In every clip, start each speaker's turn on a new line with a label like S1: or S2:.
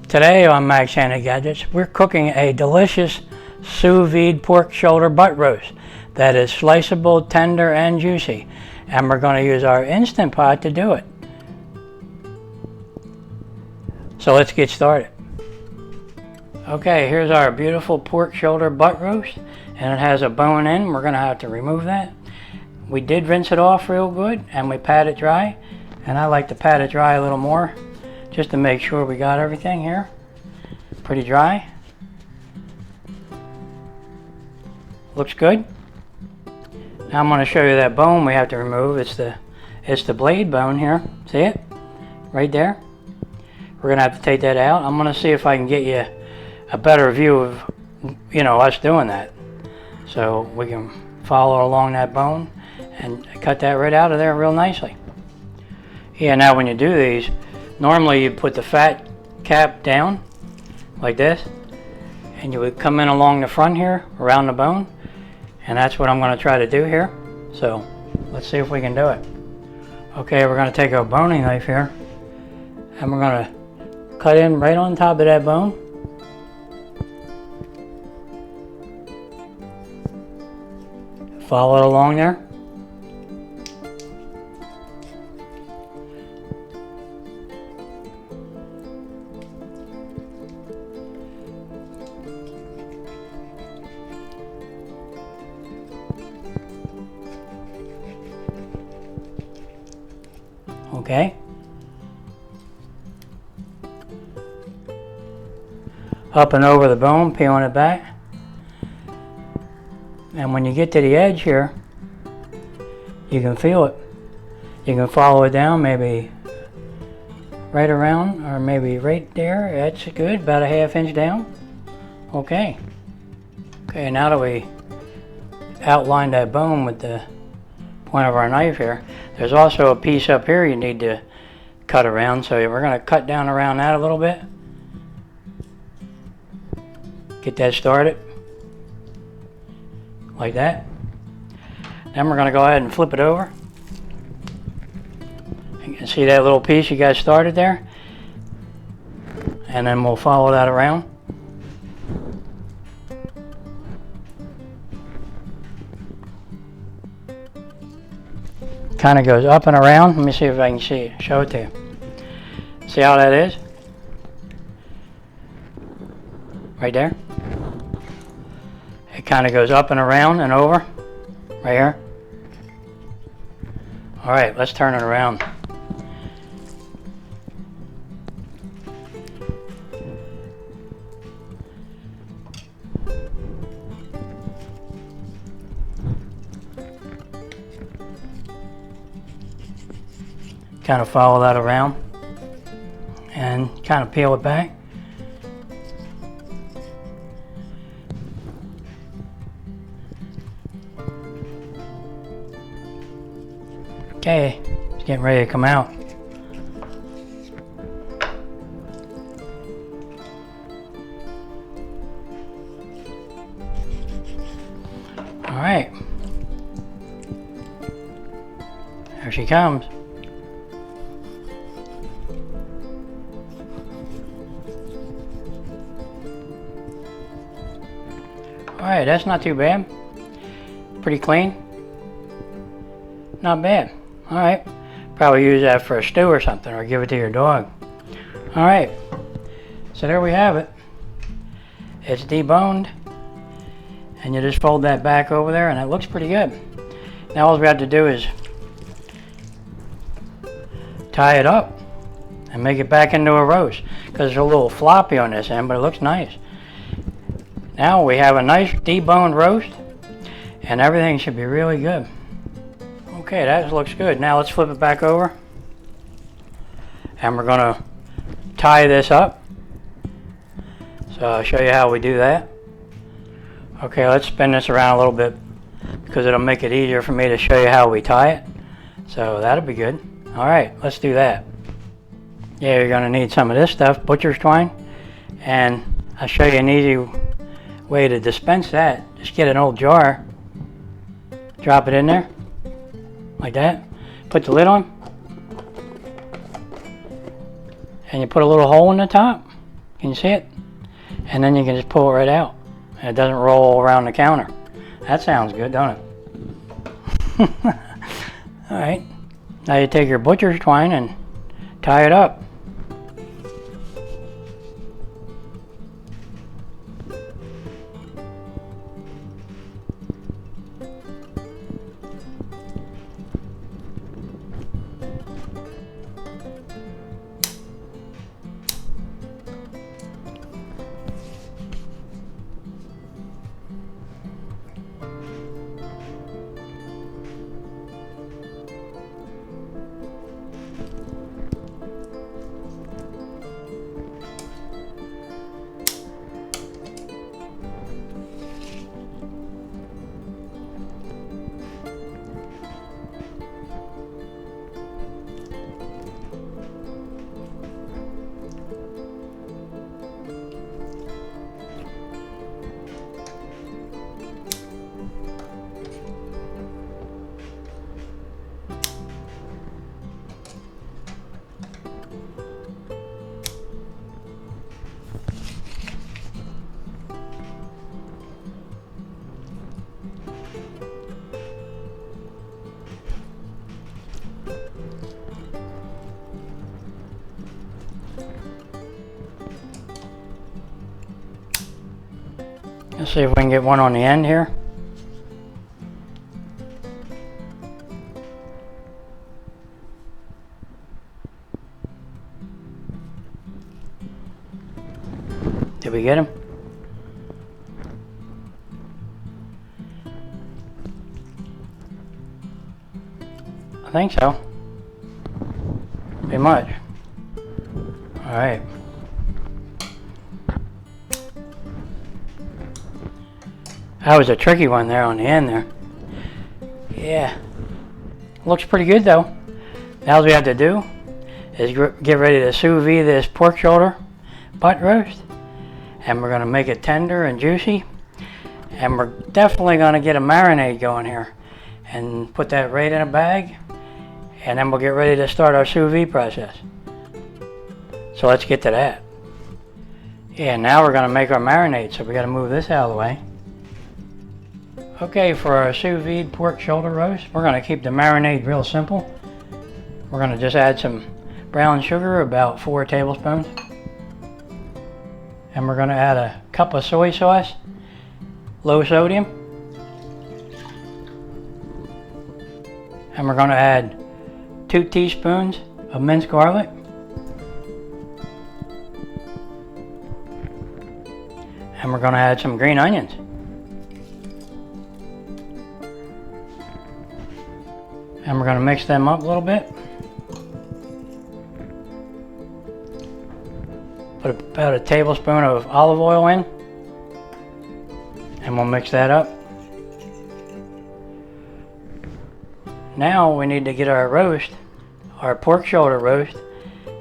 S1: Today on Max Handy Gadgets, we're cooking a delicious sous vide pork shoulder butt roast that is sliceable, tender, and juicy. And we're going to use our Instant Pot to do it. So let's get started. Okay, here's our beautiful pork shoulder butt roast, and it has a bone in. We're going to have to remove that. We did rinse it off real good, and we pat it dry. And I like to pat it dry a little more, just to make sure we got everything here pretty dry. Looks good. Now I'm going to show you that bone we have to remove. It's the blade bone here. See it? Right there. We're going to have to take that out. I'm going to see if I can get you a better view of, us doing that. So we can follow along that bone and cut that right out of there real nicely. Yeah, now when you do these, normally you put the fat cap down like this, and you would come in along the front here, around the bone, and that's what I'm going to try to do here. So let's see if we can do it. Okay, we're going to take a boning knife here, and we're going to cut in right on top of that bone. Follow it along there. Okay. Up and over the bone, peeling it back. And when you get to the edge here, you can feel it. You can follow it down, maybe right around, or maybe right there. That's good, about a ½ inch down. Okay. Okay, now that we outlined that bone with the point of our knife here, there's also a piece up here you need to cut around, so we're going to cut down around that a little bit. Get that started like that. Then we're going to go ahead and flip it over. You can see that little piece you got started there, and then we'll follow that around. Kind of goes up and around. Let me see if I can show it to you. See how that is? Right there. It kind of goes up and around and over. Right here. Alright, let's turn it around. Kind of follow that around and kind of peel it back. Okay, it's getting ready to come out. All right, there she comes. Alright, that's not too bad. Pretty clean. Not bad. Alright. Probably use that for a stew or something, or give it to your dog. Alright. So there we have it. It's deboned. And you just fold that back over there, and it looks pretty good. Now all we have to do is tie it up and make it back into a roast, because it's a little floppy on this end, but it looks nice. Now we have a nice deboned roast, and everything should be really good. Okay, that looks good. Now let's flip it back over, and we're going to tie this up. So I'll show you how we do that. Okay, let's spin this around a little bit, because it'll make it easier for me to show you how we tie it. So that'll be good. Alright, let's do that. Yeah, you're going to need some of this stuff, butcher's twine, and I'll show you an easy way to dispense that. Just get an old jar, drop it in there like that, put the lid on, and you put a little hole in the top, Can you see it? And then you can just pull it right out. And it doesn't roll around the counter. That sounds good, don't it? Alright. Now you take your butcher's twine and tie it up. Let's see if we can get one on the end here. Did we get him? I think so. Pretty much. Alright. That was a tricky one there on the end there. Yeah. Looks pretty good though. Now all we have to do is get ready to sous vide this pork shoulder butt roast. And we're going to make it tender and juicy. And we're definitely going to get a marinade going here. And put that right in a bag. And then we'll get ready to start our sous vide process. So let's get to that. Yeah, now we're going to make our marinade. So we got to move this out of the way. Okay, for our sous vide pork shoulder roast, we're going to keep the marinade real simple. We're going to just add some brown sugar, about 4 tablespoons. And we're going to add a cup of soy sauce, low sodium. And we're going to add 2 teaspoons of minced garlic. And we're going to add some green onions. And we're going to mix them up a little bit. Put about a tablespoon of olive oil in. And we'll mix that up. Now we need to get our roast, our pork shoulder roast,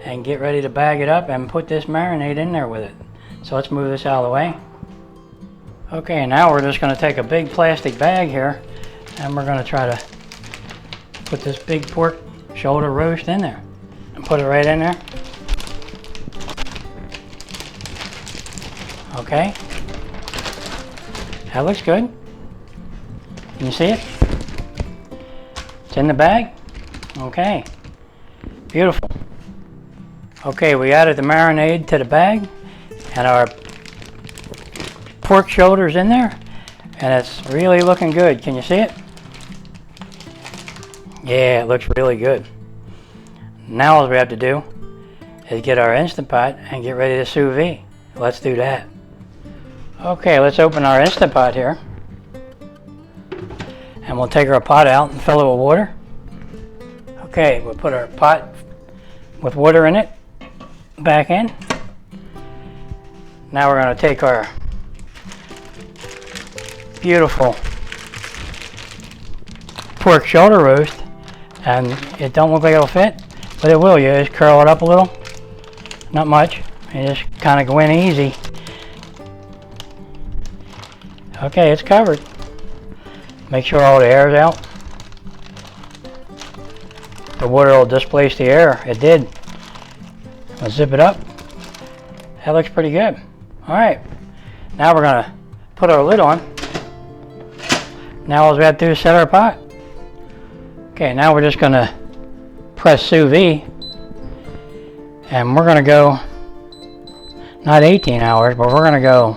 S1: and get ready to bag it up and put this marinade in there with it. So let's move this out of the way. Okay, now we're just going to take a big plastic bag here and we're going to try to put this big pork shoulder roast in there and put it right in there. Okay, that looks good. Can you see it? It's in the bag. Okay, beautiful. Okay, we added the marinade to the bag and our pork shoulder's in there and it's really looking good. Can you see it? Yeah, it looks really good. Now all we have to do is get our Instant Pot and get ready to sous vide. Let's do that. Okay, let's open our Instant Pot here. And we'll take our pot out and fill it with water. Okay, we'll put our pot with water in it back in. Now we're going to take our beautiful pork shoulder roast, and it don't look like it'll fit, but it will. You just curl it up a little, not much. You just kind of go in easy. Okay, it's covered. Make sure all the air is out. The water will displace the air. It did. I'll zip it up. That looks pretty good. All right, now we're gonna put our lid on. Now all we have to do is set our pot. Okay, now we're just gonna press sous vide, and we're gonna go not 18 hours, but we're gonna go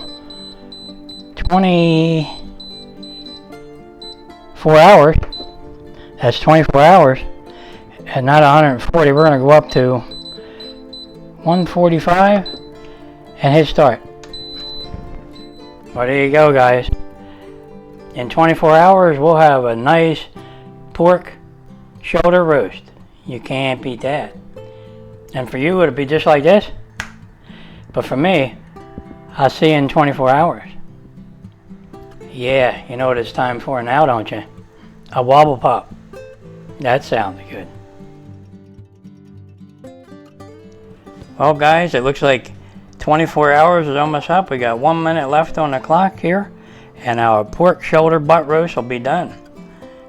S1: 24 hours. That's 24 hours, and not 140. We're gonna go up to 145 and hit start. Well, there you go, guys. In 24 hours, we'll have a nice pork shoulder roast. You can't beat that. And for you, it'll be just like this. But for me, I'll see you in 24 hours. Yeah, you know what it's time for now, don't you? A wobble pop. That sounds good. Well, guys, it looks like 24 hours is almost up. We got 1 minute left on the clock here, and our pork shoulder butt roast will be done.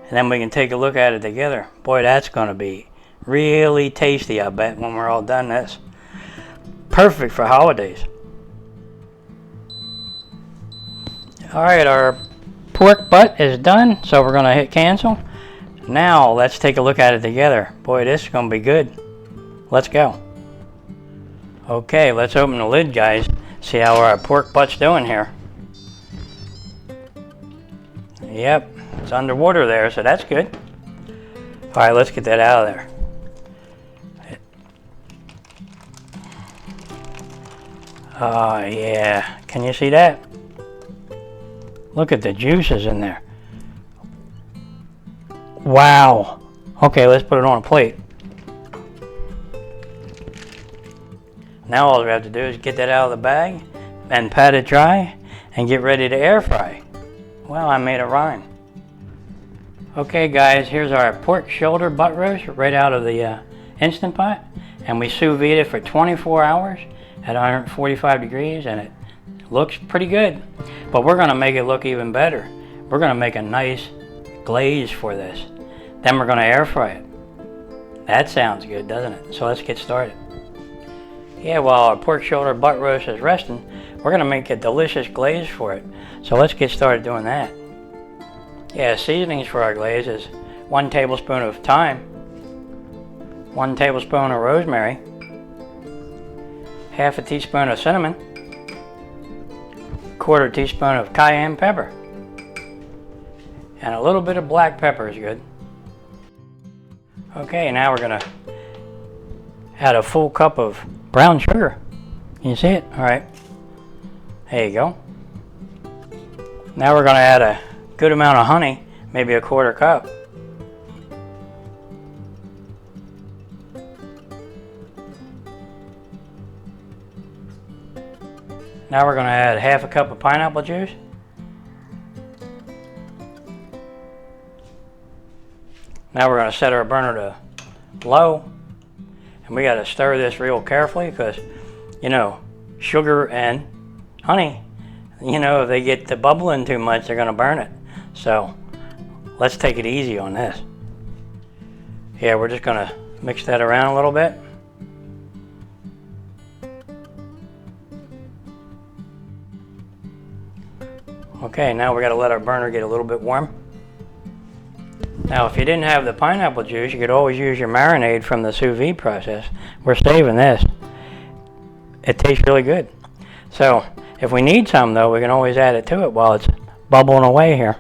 S1: And then we can take a look at it together. Boy, that's going to be really tasty, I bet, when we're all done this. Perfect for holidays. All right, our pork butt is done, so we're going to hit cancel. Now, let's take a look at it together. Boy, this is going to be good. Let's go. Okay, let's open the lid, guys. See how our pork butt's doing here. Yep, it's underwater there, so that's good. All right, let's get that out of there. Oh, yeah. Can you see that? Look at the juices in there. Wow. Okay, let's put it on a plate. Now all we have to do is get that out of the bag and pat it dry and get ready to air fry. Well, I made a rhyme. Okay, guys, here's our pork shoulder butt roast right out of the Instant Pot. And we sous vide it for 24 hours at 145 degrees, and it looks pretty good. But we're gonna make it look even better. We're gonna make a nice glaze for this. Then we're gonna air fry it. That sounds good, doesn't it? So let's get started. Yeah, while our pork shoulder butt roast is resting, we're gonna make a delicious glaze for it. So let's get started doing that. Yeah, seasonings for our glaze is 1 tablespoon of thyme, 1 tablespoon of rosemary, half a teaspoon of cinnamon, 1/4 teaspoon of cayenne pepper, and a little bit of black pepper is good. Okay, now we're gonna add a full cup of brown sugar. Can you see it? All right. There you go. Now we're gonna add a good amount of honey, maybe a 1/4 cup. Now we're going to add half a cup of pineapple juice. Now we're going to set our burner to low. And we got to stir this real carefully because, you know, sugar and honey, you know, if they get to bubbling too much, they're going to burn it. So let's take it easy on this. Yeah, we're just going to mix that around a little bit. Okay, now we got to let our burner get a little bit warm. Now, if you didn't have the pineapple juice, you could always use your marinade from the sous vide process. We're saving this. It tastes really good. So, if we need some, though, we can always add it to it while it's bubbling away here.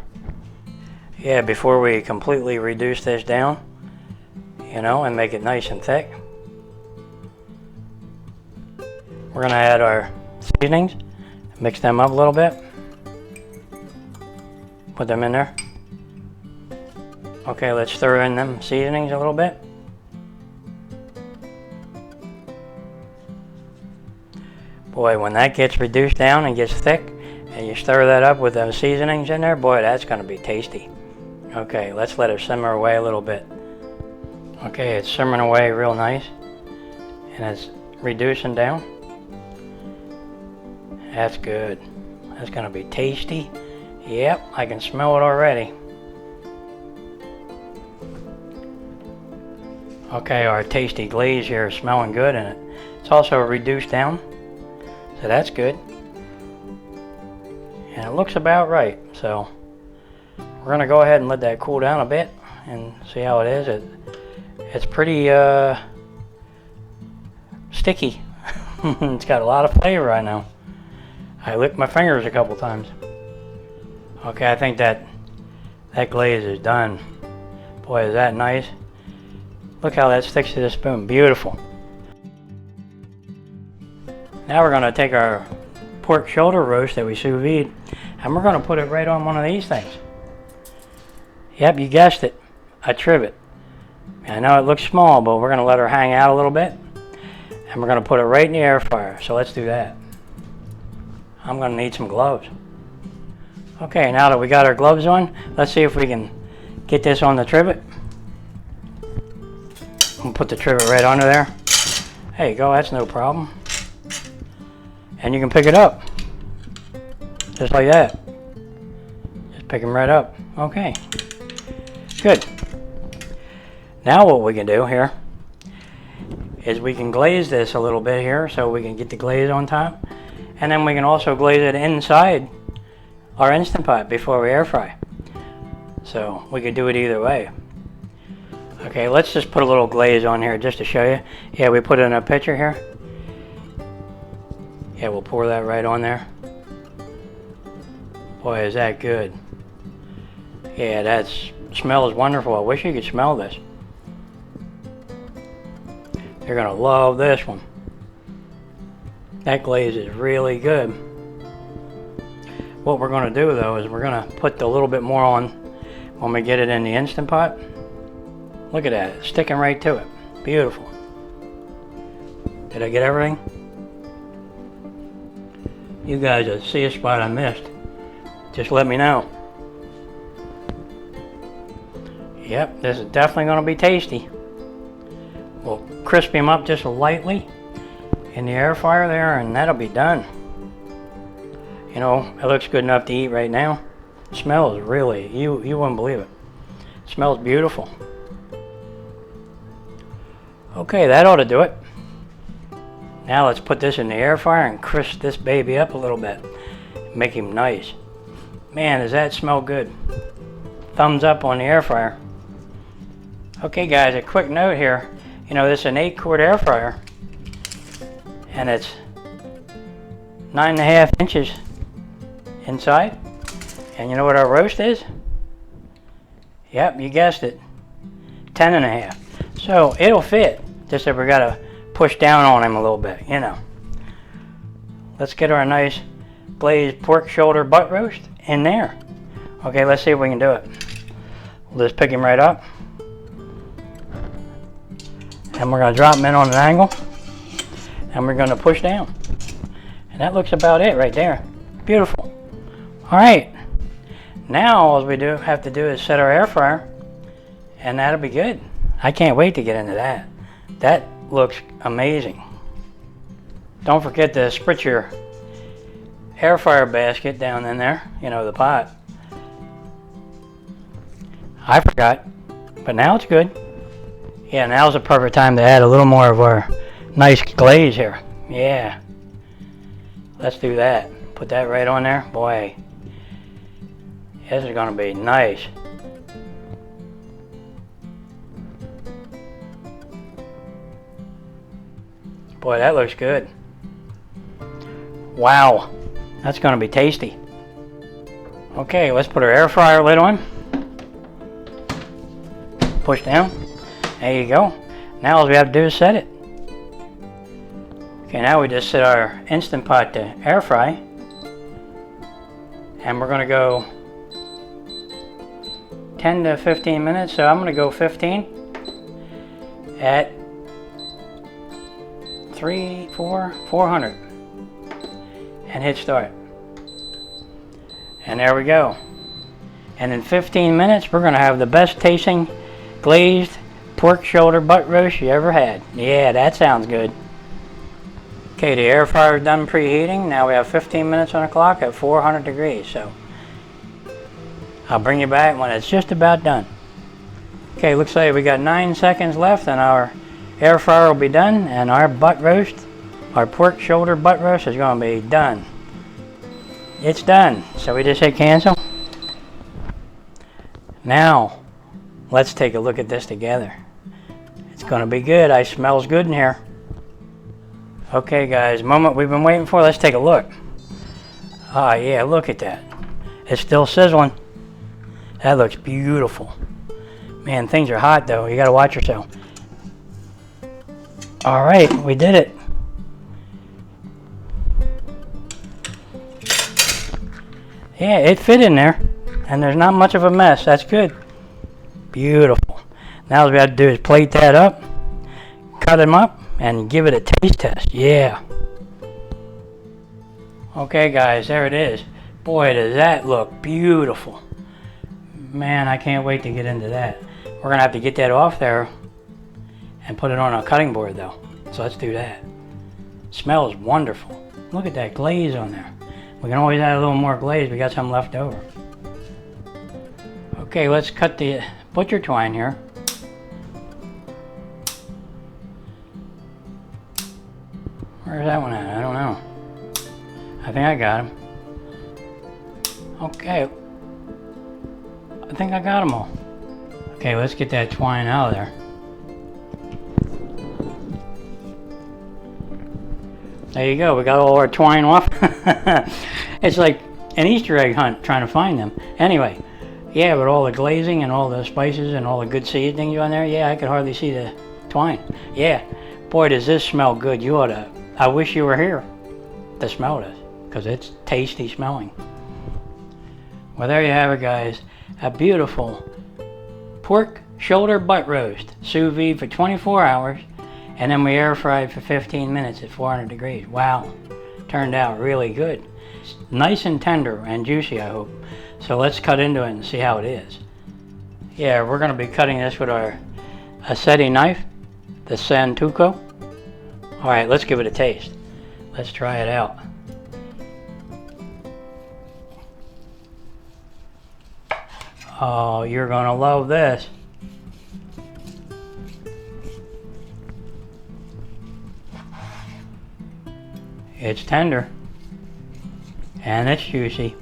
S1: Yeah, before we completely reduce this down, you know, and make it nice and thick, we're going to add our seasonings, mix them up a little bit. Put them in there. Okay, let's stir in them seasonings a little bit. Boy, when that gets reduced down and gets thick, and you stir that up with those seasonings in there, boy, that's going to be tasty. Okay, let's let it simmer away a little bit. Okay, it's simmering away real nice, and it's reducing down. That's good. That's going to be tasty. Yep, I can smell it already. Okay, our tasty glaze here is smelling good, and it's also reduced down. So that's good. And it looks about right. So we're going to go ahead and let that cool down a bit and see how it is. It's pretty sticky. It's got a lot of flavor right now. I licked my fingers a couple times. Okay, I think that glaze is done. Boy, is that nice. Look how that sticks to the spoon. Beautiful. Now we're going to take our pork shoulder roast that we sous vide, and we're going to put it right on one of these things. Yep, you guessed it, a trivet. I know it looks small, but we're going to let her hang out a little bit, and we're going to put it right in the air fryer. So let's do that. I'm going to need some gloves. Okay, now that we got our gloves on, let's see if we can get this on the trivet. We'll put the trivet right under there. There you go, that's no problem. And you can pick it up. Just like that. Just pick them right up. Okay. Good. Now what we can do here is we can glaze this a little bit here so we can get the glaze on top. And then we can also glaze it inside our Instant Pot before we air fry. So we could do it either way. Okay, let's just put a little glaze on here just to show you. Yeah, we put it in a pitcher here. Yeah, we'll pour that right on there. Boy, is that good. Yeah, that smells wonderful. I wish you could smell this. You're gonna love this one. That glaze is really good. What we're gonna do though is we're gonna put a little bit more on when we get it in the Instant Pot. Look at that, it's sticking right to it. Beautiful. Did I get everything? You guys will see a spot I missed. Just let me know. Yep, this is definitely going to be tasty. We'll crisp him up just lightly in the air fryer there, and that'll be done. You know, it looks good enough to eat right now. It smells really, you wouldn't believe it. It smells beautiful. Okay, that ought to do it. Now let's put this in the air fryer and crisp this baby up a little bit. Make him nice. Man, does that smell good. Thumbs up on the air fryer. Okay guys, a quick note here. You know, this is an 8-quart air fryer. And it's 9.5 inches inside. And you know what our roast is? Yep, you guessed it. 10.5. So it'll fit. Just that we gotta push down on him a little bit, you know. Let's get our nice glazed pork shoulder butt roast in there. Okay, let's see if we can do it. We'll just pick him right up. And we're gonna drop him in on an angle. And we're gonna push down. And that looks about it right there. Beautiful. All right. Now all we have to do is set our air fryer. And that'll be good. I can't wait to get into that. That looks amazing. Don't forget to spritz your air fryer basket down in there, you know, the pot. I forgot, but now it's good. Yeah, now's the perfect time to add a little more of our nice glaze here. Yeah. Let's do that. Put that right on there. Boy, this is gonna be nice. Boy, that looks good. Wow, that's gonna be tasty. Okay, let's put our air fryer lid on. Push down. There you go. Now all we have to do is set it. Okay, now we just set our Instant Pot to air fry. And we're gonna go 10 to 15 minutes, so I'm gonna go 15 at 400 and hit start. And there we go. And in 15 minutes we're gonna have the best tasting glazed pork shoulder butt roast you ever had. Yeah, that sounds good. Okay, the air fryer is done preheating. Now we have 15 minutes on the clock at 400 degrees. So I'll bring you back when it's just about done. Okay, looks like we got 9 seconds left and our air fryer will be done and our butt roast Our pork shoulder butt roast is going to be done. It's done. So we just hit cancel. Now, let's take a look at this together. It's going to be good. It smells good in here. Okay guys, moment we've been waiting for. Let's take a look. Ah yeah, look at that. It's still sizzling. That looks beautiful. Man, things are hot though. You got to watch yourself. All right, we did it. Yeah, it fit in there, and there's not much of a mess. That's good. Beautiful. Now all we have to do is plate that up, cut them up, and give it a taste test. Yeah. Okay, guys, there it is. Boy, does that look beautiful. Man, I can't wait to get into that. We're going to have to get that off there and put it on a cutting board, though. So let's do that. Smells wonderful. Look at that glaze on there. We can always add a little more glaze. We got some left over. Okay, let's cut the butcher twine here. Where's that one at? I don't know. I think I got him. Okay. I think I got them all. Okay, let's get that twine out of there. There you go, we got all our twine off. It's like an Easter egg hunt trying to find them. Anyway, yeah, with all the glazing and all the spices and all the good seasonings on there, yeah, I could hardly see the twine. Yeah, boy, does this smell good. You ought to, I wish you were here to smell this, because it's tasty smelling. Well, there you have it, guys. A beautiful pork shoulder butt roast, sous vide for 24 hours. And then we air fried for 15 minutes at 400 degrees. Wow, turned out really good. It's nice and tender and juicy, I hope. So let's cut into it and see how it is. Yeah, we're gonna be cutting this with our aceti knife, the Santuco. All right, let's give it a taste. Let's try it out. Oh, you're gonna love this. It's tender, and it's juicy.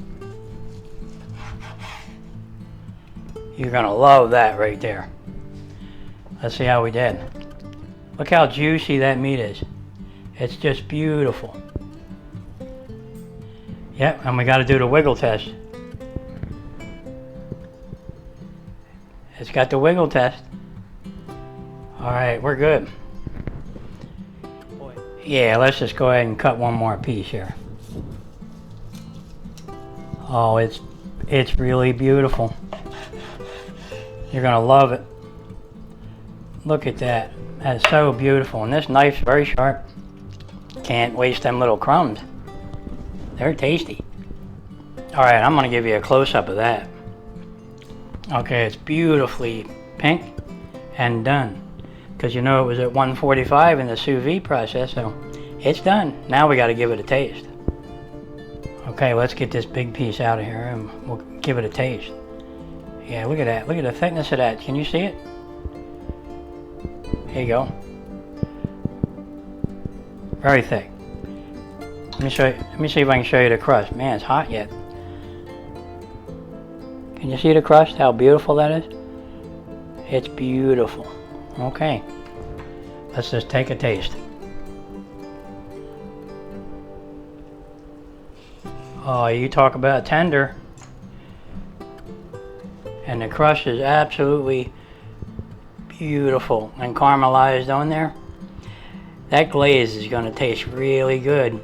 S1: You're gonna love that right there. Let's see how we did. Look how juicy that meat is. It's just beautiful. Yep, and we gotta do the wiggle test. It's got the wiggle test. All right, we're good. Yeah, let's just go ahead and cut one more piece here. Oh, it's really beautiful. You're gonna love it. Look at that. That's so beautiful. And this knife's very sharp. Can't waste them little crumbs. They're tasty. All right, I'm gonna give you a close-up of that. Okay, it's beautifully pink and done. Because you know it was at 145 in the sous vide process, so it's done. Now we got to give it a taste. Okay, let's get this big piece out of here and we'll give it a taste. Yeah, look at that. Look at the thickness of that. Can you see it? Here you go. Very thick. Let me show you, let me see if I can show you the crust. Man, it's hot yet. Can you see the crust? How beautiful that is? It's beautiful. Okay, let's just take a taste. Oh, you talk about tender. And the crust is absolutely beautiful and caramelized on there. That glaze is going to taste really good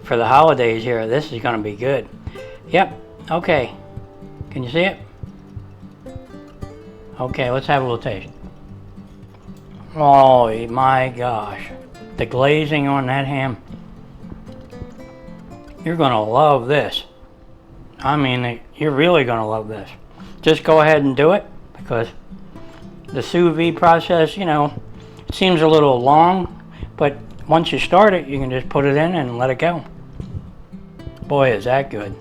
S1: for the holidays here. This is going to be good. Yep, okay. Can you see it? Okay, let's have a little taste. Oh my gosh, the glazing on that ham. You're gonna love this. I mean, you're really gonna love this. Just go ahead and do it, because the sous vide process, you know, it seems a little long, but once you start it, you can just put it in and let it go. Boy, is that good.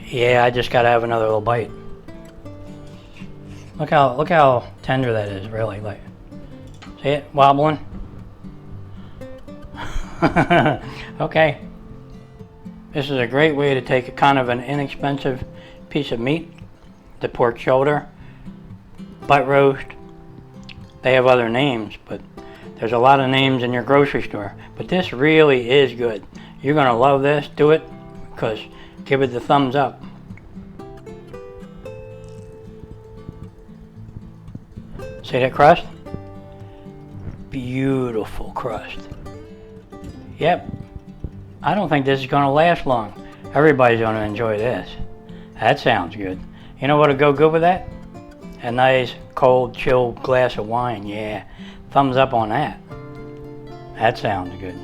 S1: Yeah, I just gotta have another little bite. Look how tender that is, really. Like, see it wobbling? Okay. This is a great way to take a kind of an inexpensive piece of meat, the pork shoulder, butt roast. They have other names, but there's a lot of names in your grocery store. But this really is good. You're gonna love this. Do it, because give it the thumbs up. See that crust? Beautiful crust. Yep. I don't think this is gonna last long. Everybody's gonna enjoy this. That sounds good. You know what'll go good with that? A nice cold chilled glass of wine. Yeah. Thumbs up on that. That sounds good.